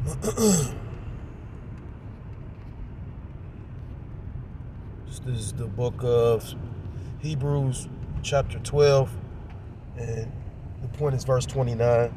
This is the book of Hebrews chapter 12, and the point is verse 29.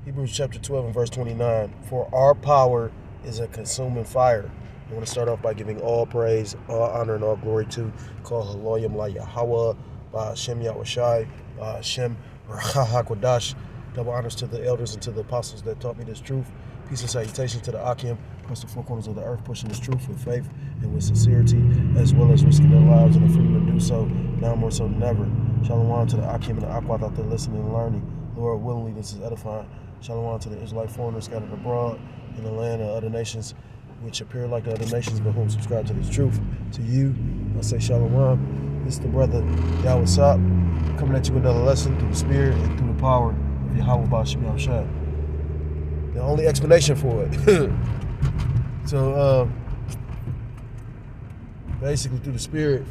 Hebrews chapter 12 and verse 29. For our power is a consuming fire. I want to start off by giving all praise, all honor, and all glory to Kol Haloyim La Yahweh, Hashem Yahushai, Hashem HaKodash. Double honors to the elders and to the apostles that taught me this truth. Peace and salutations to the Akim across the four corners of the earth, pushing this truth with faith and with sincerity, as well as risking their lives and the freedom to do so, now more so than ever. Shalom to the Akim and the Akwad out there listening and learning. Lord, willingly, this is edifying. Shalom to the Israelite foreigners scattered abroad in the land of other nations, which appear like the other nations, but whom subscribe to this truth. To you, I say Shalom. This is the brother Yahweh Sop, coming at you with another lesson through the spirit and through the power of Yahweh Ba'Shem Yahushai. The only explanation for it. So, basically through the spirit,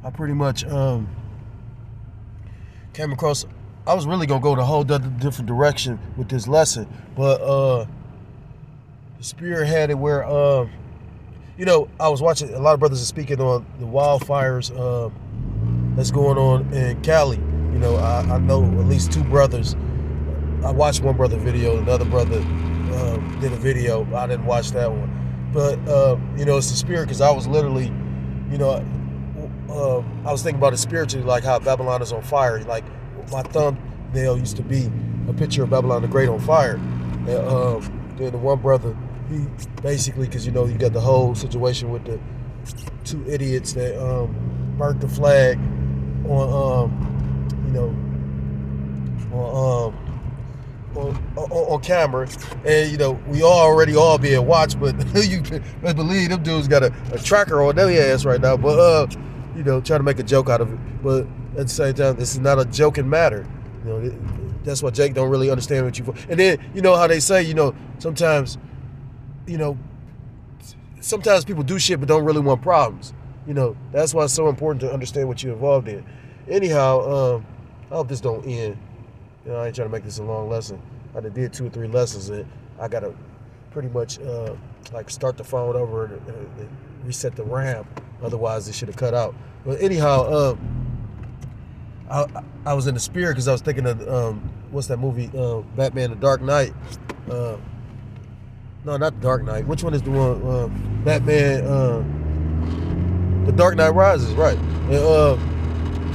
I pretty much came across. I was really gonna go in a whole different direction with this lesson, but the spirit had it where I was watching a lot of brothers are speaking on the wildfires that's going on in Cali. I know at least two brothers. I watched one brother video, another brother did a video. I didn't watch that one, but it's the spirit, because I was literally, I was thinking about it spiritually, like how Babylon is on fire. Like my thumbnail used to be a picture of Babylon the Great on fire. And then the one brother, he basically, because you got the whole situation with the two idiots that burnt the flag on camera, and we already all being watched, but you best believe them dudes got a tracker on their ass right now. But trying to make a joke out of it, but at the same time, this is not a joking matter. That's why Jake don't really understand what you. And then how they say, sometimes, sometimes people do shit but don't really want problems. That's why it's so important to understand what you're involved in. Anyhow, I hope this don't end. I ain't trying to make this a long lesson. I did 2 or 3 lessons, and I gotta pretty much start the phone over and reset the RAM. Otherwise, it should have cut out. But anyhow, I was in the spirit because I was thinking of what's that movie? Batman: The Dark Knight. No, not The Dark Knight. Which one is the one? Batman: The Dark Knight Rises, right? And,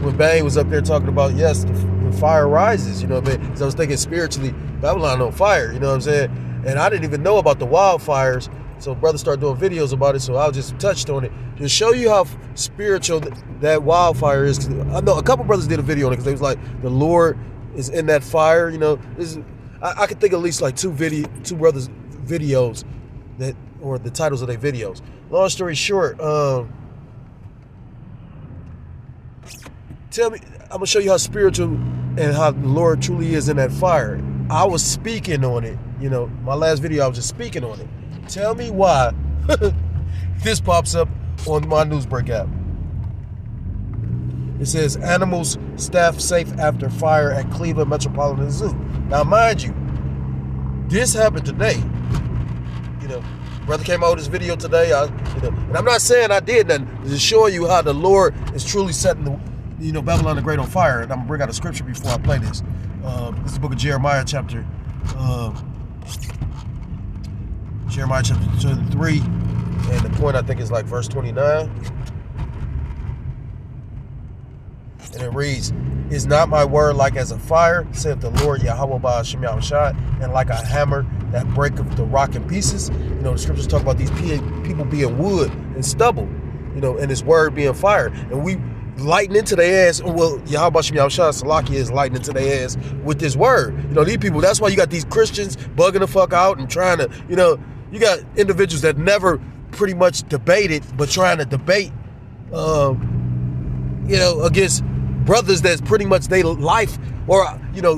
when Bane was up there talking about, yes, the fire rises, you know what I mean? Because I was thinking spiritually, Babylon on fire, you know what I'm saying? And I didn't even know about the wildfires, so brother started doing videos about it, so I just touched on it to show you how spiritual that wildfire is. 'Cause I know a couple brothers did a video on it because they was like, the Lord is in that fire, I could think of at least like two brothers' videos or the titles of their videos. Long story short, I'm gonna show you how spiritual and how the Lord truly is in that fire. I was speaking on it, my last video I was just speaking on it. Tell me why this pops up on my Newsbreak app. It says animals staff safe after fire at Cleveland Metroparks Zoo. Now mind you, this happened today. Brother came out with this video today. And I'm not saying I did nothing, just showing you how the Lord is truly setting Babylon the Great on fire. And I'm gonna bring out a scripture before I play this. This is the book of Jeremiah chapter 3, and the point I think is like verse 29. And it reads, "Is not my word like as a fire, saith the Lord Yahweh Ba'Shem Yahushai, and like a hammer that breaketh the rock in pieces?" The scriptures talk about these people being wood and stubble, and his word being fire. And we lighting into their ass. Well, Yahweh Ba'Shem Yahushai Salakia is lighting into their ass with this word. These people, that's why you got these Christians bugging the fuck out and trying to, you got individuals that never pretty much debated, but trying to debate, against brothers that's pretty much their life, or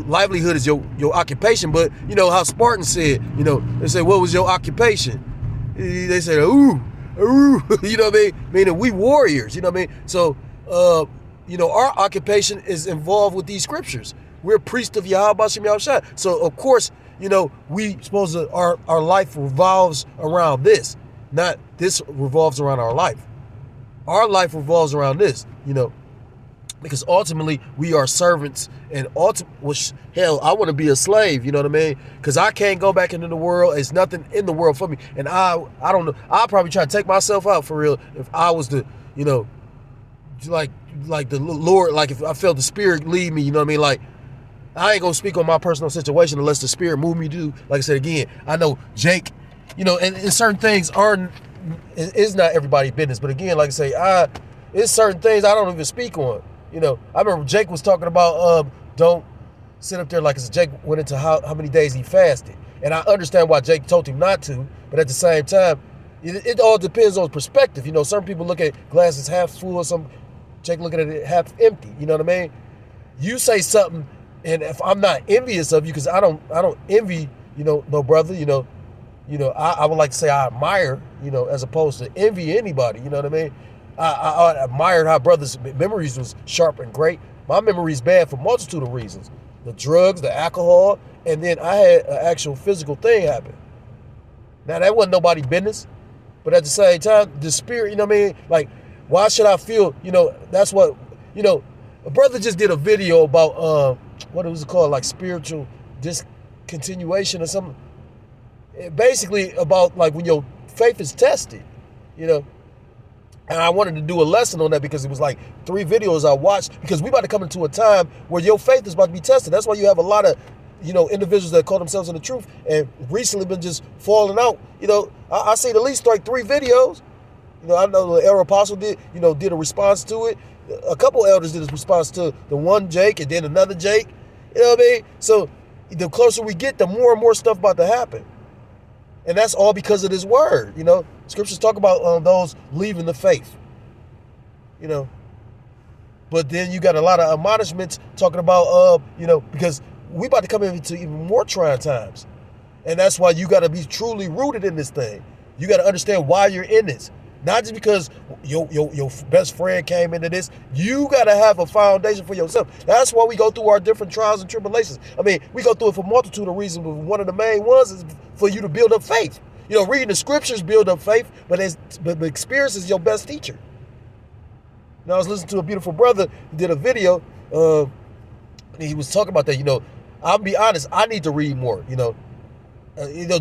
livelihood is your occupation. But how Spartan said, they say, what was your occupation? They say, ooh, You know what I mean? Meaning we warriors, you know what I mean? So, our occupation is involved with these scriptures. We're priests of Yahweh Bashem Yahushua. So, of course, we suppose that our life revolves around this. Not this revolves around our life. Our life revolves around this, because ultimately we are servants, and hell, I want to be a slave, you know what I mean? Because I can't go back into the world. It's nothing in the world for me. And I don't know, I'll probably try to take myself out for real if I was to, like the Lord, like if I felt the Spirit lead me, you know what I mean? Like, I ain't gonna speak on my personal situation unless the Spirit move me to. Like I said again, I know Jake, and certain things it's not everybody's business. But again, like I say, it's certain things I don't even speak on. I remember Jake was talking about don't sit up there like it's Jake went into how many days he fasted. And I understand why Jake told him not to, but at the same time, it all depends on perspective. Some people look at glasses half full, Jake looking at it half empty. You know what I mean? You say something, and if I'm not envious of you, because I don't envy, no brother, I would like to say I admire, as opposed to envy anybody. You know what I mean? I admired how brothers' memories was sharp and great. My memory's bad for a multitude of reasons. The drugs, the alcohol, and then I had an actual physical thing happen. Now, that wasn't nobody's business. But at the same time, the Spirit, you know what I mean? Like, why should I feel, that's what, a brother just did a video about, what it was called, like spiritual discontinuation or something. Basically about, like, when your faith is tested, And I wanted to do a lesson on that because it was like 3 videos I watched, because we about to come into a time where your faith is about to be tested. That's why you have a lot of, individuals that call themselves in the truth and recently been just falling out. I seen at least like 3 videos. I know the Elder Apostle did a response to it. A couple elders did a response to the one Jake and then another Jake. You know what I mean? So the closer we get, the more and more stuff about to happen. And that's all because of this word, Scriptures talk about those leaving the faith, But then you got a lot of admonishments talking about, because we about to come into even more trying times. And that's why you got to be truly rooted in this thing. You got to understand why you're in this. Not just because your best friend came into this. You got to have a foundation for yourself. That's why we go through our different trials and tribulations. I mean, we go through it for a multitude of reasons, but one of the main ones is for you to build up faith. Reading the scriptures build up faith, but experience is your best teacher. I was listening to a beautiful brother who did a video. He was talking about that. I'll be honest, I need to read more. To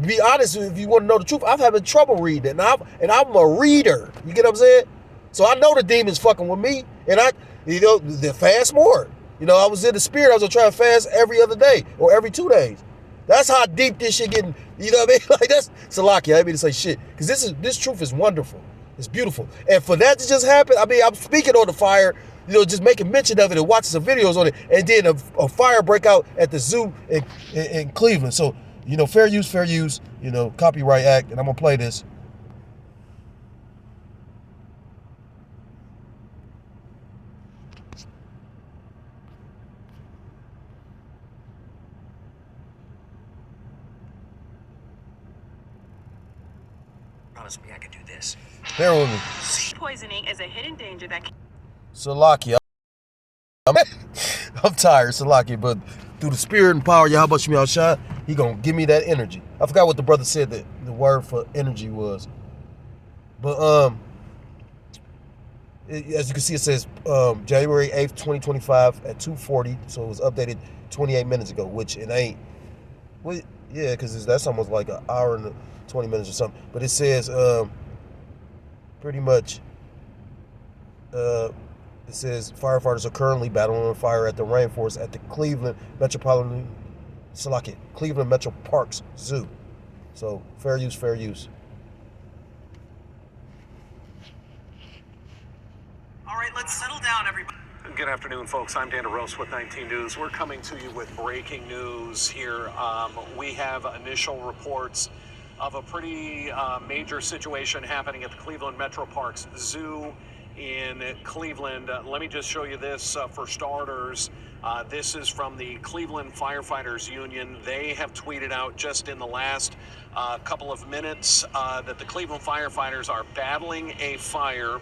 be honest, if you want to know the truth, I'm having trouble reading, and I'm a reader. You get what I'm saying? So I know the demons fucking with me, and they fast more. I was in the Spirit. I was gonna try to fast every other day or every 2 days. That's how deep this shit getting. You know what I mean? Like, that's Salaki. I didn't mean to say shit, because this truth is wonderful. It's beautiful, and for that to just happen, I mean, I'm speaking on the fire. Just making mention of it and watching some videos on it, and then a fire break out at the zoo in Cleveland. So. Fair use, Copyright Act, and I'm going to play this. Promise me I can do this. Bear with me. Poisoning is a hidden danger that can... Salaki, I'm tired, Salaki, but through the Spirit and power, Yahweh Shem Yahushua, He gonna give me that energy. I forgot what the brother said that the word for energy was, but as you can see, it says January 8th, 2025 at 2:40. So it was updated 28 minutes ago, which it ain't. Well, yeah, because that's almost like an hour and 20 minutes or something. But it says pretty much. It says firefighters are currently battling a fire at the rainforest at the Cleveland Metroparks Zoo. So fair use, fair use. All right, let's settle down, everybody. Good afternoon, folks. I'm Dan DeRose with 19 News. We're coming to you with breaking news here. We have initial reports of a pretty major situation happening at the Cleveland Metroparks Zoo in Cleveland. Let me just show you this for starters. This is from the Cleveland Firefighters Union. They have tweeted out just in the last couple of minutes that the Cleveland firefighters are battling a fire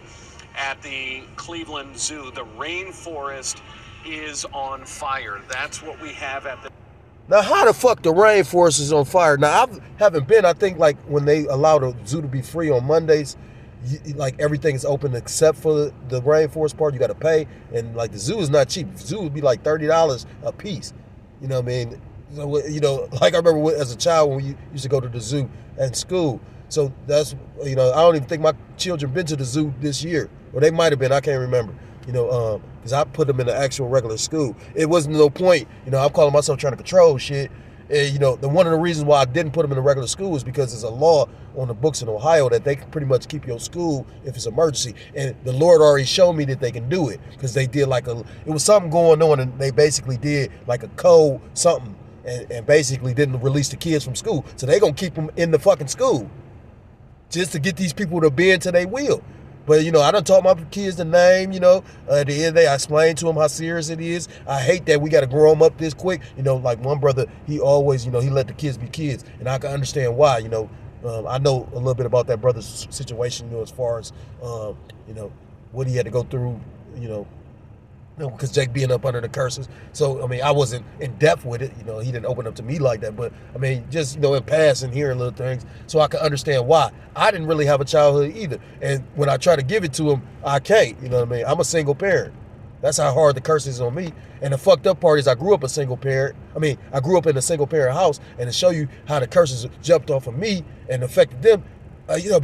at the Cleveland Zoo. The rainforest is on fire. That's what we have at the... Now, how the fuck the rainforest is on fire? Now, I haven't been. I think like when they allow the zoo to be free on Mondays, like everything is open except for the rainforest part. You got to pay, and like the zoo is not cheap. The zoo would be like $30 a piece. You know what I mean? So, you know, like I remember as a child when we used to go to the zoo at school. So that's, you know, I don't even think my children been to the zoo this year, or they might have been. I can't remember. You know, because I put them in the actual regular school. It wasn't no point. You know, I'm calling myself trying to control shit. And, you know, one of the reasons why I didn't put them in the regular school is because there's a law on the books in Ohio that they can pretty much keep your school if it's an emergency. And the Lord already showed me that they can do it because they did like it was something going on, and they basically did like a code something and basically didn't release the kids from school. So they're going to keep them in the fucking school just to get these people to bend to their will. But, you know, I done taught my kids the name, you know. At the end of the day, I explained to them how serious it is. I hate that we got to grow them up this quick. You know, like one brother, he always, you know, he let the kids be kids. And I can understand why, you know. I know a little bit about that brother's situation, you know, as far as, you know, what he had to go through, you know, because Jake being up under the curses. So, I mean, I wasn't in depth with it. You know, he didn't open up to me like that. But, I mean, just, you know, in passing, hearing little things. So I can understand why. I didn't really have a childhood either. And when I try to give it to him, I can't. You know what I mean? I'm a single parent. That's how hard the curse is on me. And the fucked up part is I grew up a single parent. I mean, I grew up in a single parent house. And to show you how the curses jumped off of me and affected them, you know,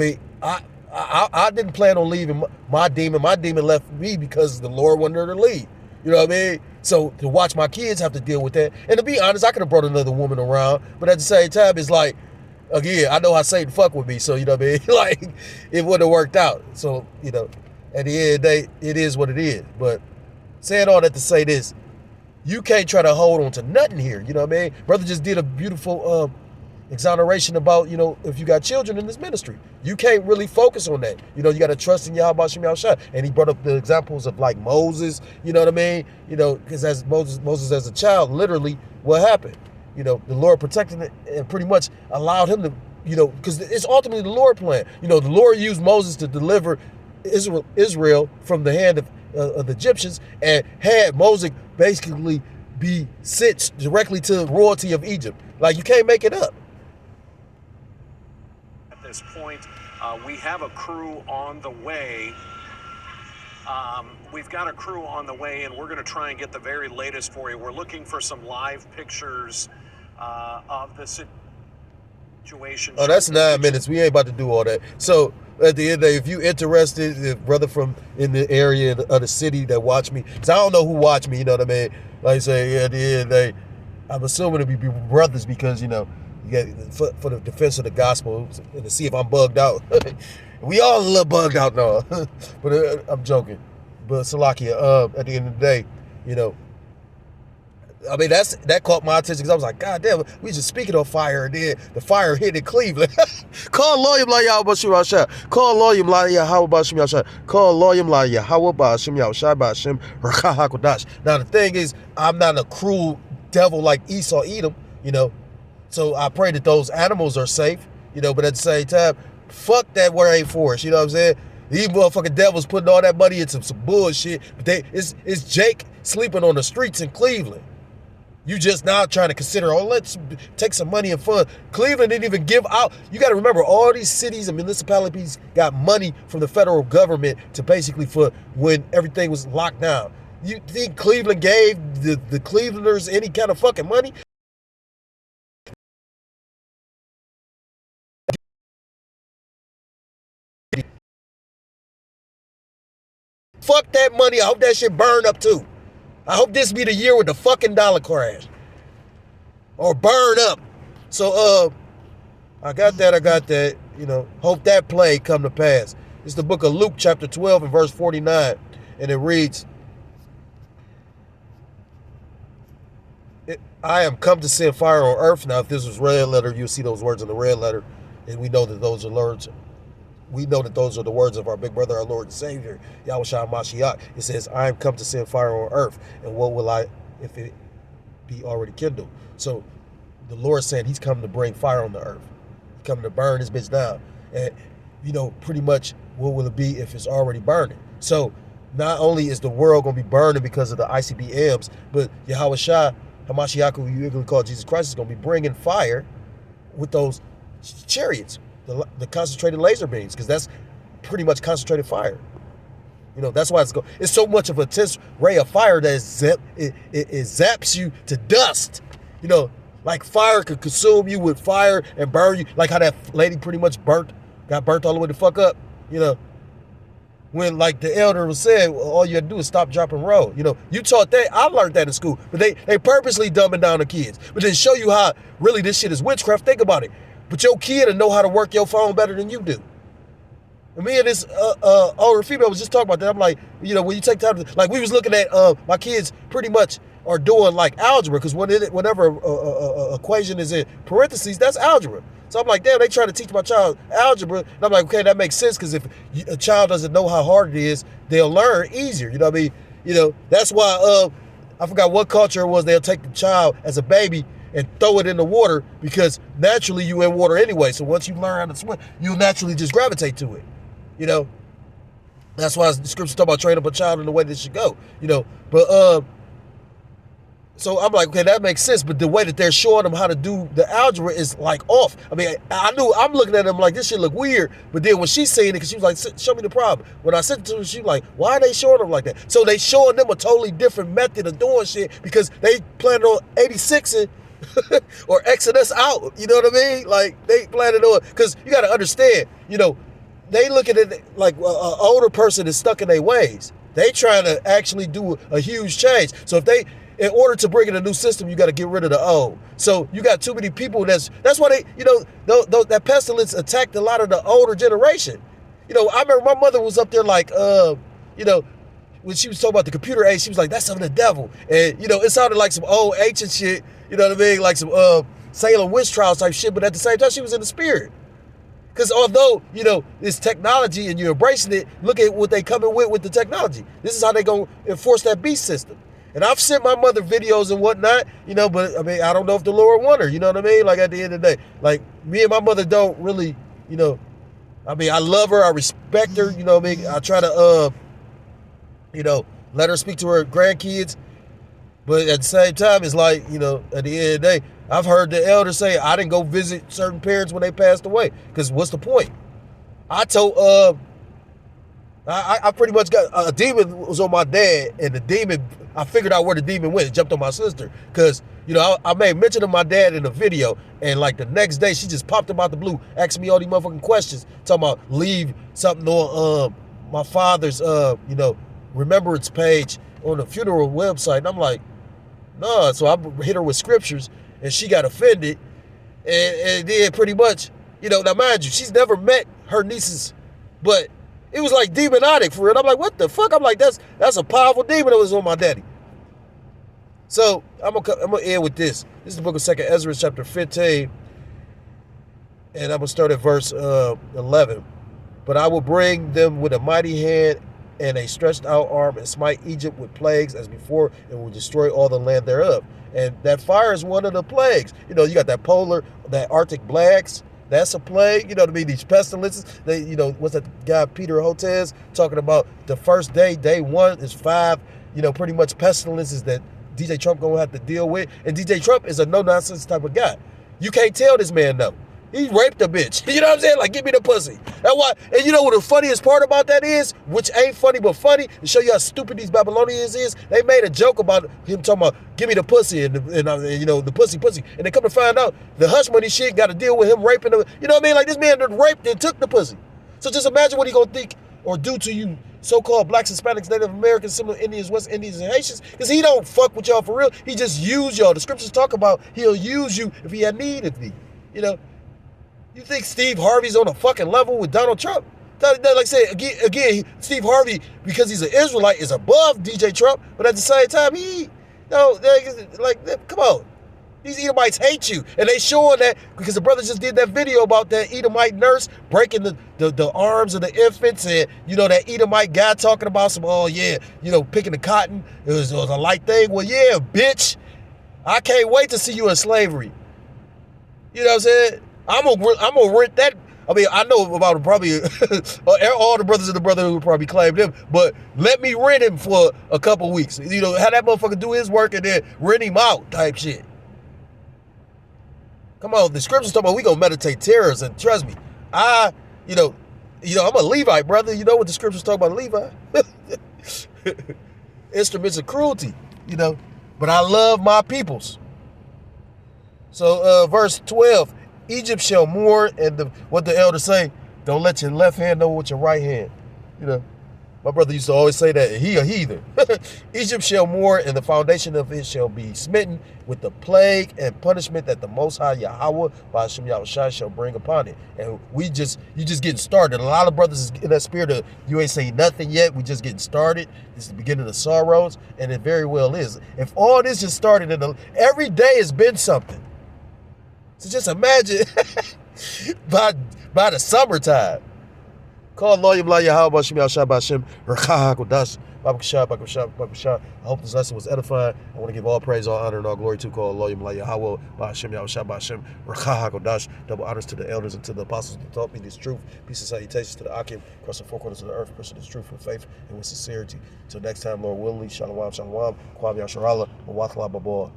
I didn't plan on leaving my demon. My demon left me because the Lord wanted her to leave. You know what I mean? So to watch my kids have to deal with that. And to be honest, I could have brought another woman around. But at the same time, it's like, again, I know how Satan fuck with me. So, you know what I mean? Like, it wouldn't have worked out. So, you know, at the end of the day, it is what it is. But saying all that to say this, you can't try to hold on to nothing here. You know what I mean? Brother just did a beautiful exoneration about, you know, if you got children in this ministry, you can't really focus on that. You know, you got to trust in Yahweh Shem Yahushua. And he brought up the examples of like Moses, you know what I mean? You know, because as Moses as a child, literally what happened? You know, the Lord protected it and pretty much allowed him to, you know, because it's ultimately the Lord plan. You know, the Lord used Moses to deliver Israel from the hand of the Egyptians and had Moses basically be sent directly to the royalty of Egypt. Like, you can't make it up. This point, we have a crew on the way. We've got a crew on the way, and we're going to try and get the very latest for you. We're looking for some live pictures of the situation. Oh, that's 9 minutes. We ain't about to do all that. So at the end of the day, if you're interested, if brother from in the area of the city that watch me, because I don't know who watch me, you know what I mean? Like I say, at the end of the day, I'm assuming it'll be brothers because, you know, you got for the defense of the gospel and to see if I'm bugged out. We all a little bugged out now. But I'm joking. But Salakia, at the end of the day, you know, I mean, that caught my attention because I was like, God damn, we just speaking on fire, and then the fire hit in Cleveland. Call Loyam La Yahweh Shem Yahushua. Call Loyam La Yahweh Shem Yahushua. Call Loyam La Yahweh Shem Yahushua Ba'Shem Rakah HaKodash. Now, the thing is, I'm not a cruel devil like Esau Edom, you know. So I pray that those animals are safe, you know, but at the same time, fuck that rainforest, you know what I'm saying? These motherfucking devils putting all that money into some bullshit, but it's Jake sleeping on the streets in Cleveland. You just now trying to consider, oh, let's take some money and fun. Cleveland didn't even give out. You got to remember, all these cities and municipalities got money from the federal government to basically for when everything was locked down. You think Cleveland gave the Clevelanders any kind of fucking money? Fuck that money. I hope that shit burn up too. I hope this be the year with the fucking dollar crash. Or burn up. So, I got that. You know, hope that plague come to pass. It's the book of Luke chapter 12 and verse 49. And it reads, I am come to send fire on earth. Now, if this was red letter, you'll see those words in the red letter. And we know that those are words we know that those are the words of our big brother, our Lord and Savior, Yahushua Mashiach. It says, I am come to send fire on earth, and what will I if it be already kindled? So the Lord said he's come to bring fire on the earth. He's coming to burn this bitch down. And, pretty much what will it be if it's already burning? So not only is the world going to be burning because of the ICBMs, but Yahushua Hamashiach, who you usually call Jesus Christ, is going to be bringing fire with those chariots, the concentrated laser beams, because that's pretty much concentrated fire. That's why it's so much of a intense ray of fire that it zaps you to dust. Like fire could consume you with fire and burn you, like how that lady pretty much got burnt all the way the fuck up. When like the elder was saying, all you had to do is stop, drop, and roll. You taught that. I learned that in school. But they purposely dumbing down the kids. But then show you how really this shit is witchcraft. Think about it. But your kid will know how to work your phone better than you do. And me and this older female was just talking about that. I'm like, when you take time to, like, we was looking at my kids pretty much are doing like algebra, because whenever a equation is in parentheses, that's algebra. So I'm like, damn, they trying to teach my child algebra. And I'm like, okay, that makes sense, because if a child doesn't know how hard it is, they'll learn easier. You know what I mean? That's why I forgot what culture it was. They'll take the child as a baby and throw it in the water, because naturally you in water anyway. So once you learn how to swim, you'll naturally just gravitate to it. That's why the scriptures talk about train up a child in the way that it should go. But so I'm like, okay, that makes sense. But the way that they're showing them how to do the algebra is like off. I mean, I'm looking at them like, this shit look weird. But then when she's saying it, because she was like, show me the problem. When I sent it to her, she was like, why are they showing them like that? So they showing them a totally different method of doing shit, because they planning on 86ing or Xing us out. You know what I mean? Like, they planning on, because you got to understand, they looking at it like an older person is stuck in their ways. They trying to actually do a huge change. So in order to bring in a new system, you got to get rid of the old. So you got too many people. That's why they, that pestilence attacked a lot of the older generation. I remember my mother was up there like, when she was talking about the computer age, she was like, that's of the devil. And, it sounded like some old ancient shit, you know what I mean? Like some Salem witch trials type shit. But at the same time, she was in the spirit. Because although, it's technology and you're embracing it, look at what they coming with the technology. This is how they going to enforce that beast system. And I've sent my mother videos and whatnot, but I mean, I don't know if the Lord want her, you know what I mean? Like, at the end of the day, like, me and my mother don't really, I mean, I love her, I respect her, you know what I mean? I try to, let her speak to her grandkids. But at the same time, it's like, at the end of the day, I've heard the elders say, I didn't go visit certain parents when they passed away. Because what's the point? I told, I pretty much got, a demon was on my dad, and the demon, I figured out where the demon went. It jumped on my sister. Because, I made mention of my dad in a video, and like the next day, she just popped him out the blue, asking me all these motherfucking questions, talking about leave something on my father's, remembrance page on the funeral website. And I'm like, no. So I hit her with scriptures, and she got offended, and then pretty much, now mind you, she's never met her nieces, but it was like demonic for real. I'm like, what the fuck? I'm like, that's a powerful demon that was on my daddy. So I'm gonna end with this. This is the book of 2nd Ezra, chapter 15, and I'm gonna start at verse 11. But I will bring them with a mighty hand and a stretched out arm, and smite Egypt with plagues as before, and will destroy all the land thereof. And that fire is one of the plagues. You got that Arctic blacks. That's a plague. You know what I mean? These pestilences. What's that guy Peter Hotez talking about? The first day one is 5, pretty much pestilences that DJ Trump gonna have to deal with. And DJ Trump is a no-nonsense type of guy. You can't tell this man no. He raped a bitch. You know what I'm saying? Like, give me the pussy. That's why. And you know what the funniest part about that is? Which ain't funny but funny, to show you how stupid these Babylonians is. They made a joke about him talking about, give me the pussy, and the pussy. And they come to find out, the hush money shit got to deal with him raping them. You know what I mean? Like, this man that raped and took the pussy. So just imagine what he gonna think or do to you so-called blacks, Hispanics, Native Americans, Seminole Indians, West Indians, and Haitians, because he don't fuck with y'all for real. He just use y'all. The scriptures talk about he'll use you if he had need of thee. You think Steve Harvey's on a fucking level with Donald Trump? Like I said, again, Steve Harvey, because he's an Israelite, is above DJ Trump, but at the same time, come on. These Edomites hate you. And they showing that because the brother just did that video about that Edomite nurse breaking the the arms of the infants, and that Edomite guy talking about some, oh yeah, picking the cotton, it was a light thing. Well, yeah, bitch, I can't wait to see you in slavery. You know what I'm saying? I'm gonna rent that. I mean, I know about probably all the brothers in the Brotherhood would probably claim him, but let me rent him for a couple weeks. Have that motherfucker do his work and then rent him out type shit. Come on, the scriptures talking about we gonna meditate terrors, and trust me, I'm a Levite, brother. You know what the scriptures talk about Levi? Instruments of cruelty, but I love my peoples. So verse 12, Egypt shall mourn, and what the elders say, don't let your left hand know what your right hand. My brother used to always say that, he a heathen. Egypt shall mourn, and the foundation of it shall be smitten with the plague and punishment that the Most High Yahweh by Hashem Yahushua shall bring upon it. And you just getting started. A lot of brothers is in that spirit of, you ain't saying nothing yet, we just getting started. This is the beginning of sorrows, and it very well is. If all this just started, every day has been something. So just imagine by the summertime. Call Loyam La Yahweh Bashem Yahshua Bashem Rakah Kodash Babakashah. I hope this lesson was edifying. I want to give all praise, all honor, and all glory to call Loyam La Yahweh Bashem Yahshua Bashem Rakah Kodash. Double honors to the elders and to the apostles who taught me this truth. Peace and salutations to the Akim across the four corners of the earth, pushing this truth with faith and with sincerity. Until next time, Lord willingly, Shalom, Shalom, Kwam Yasharallah, Mawakla Babor.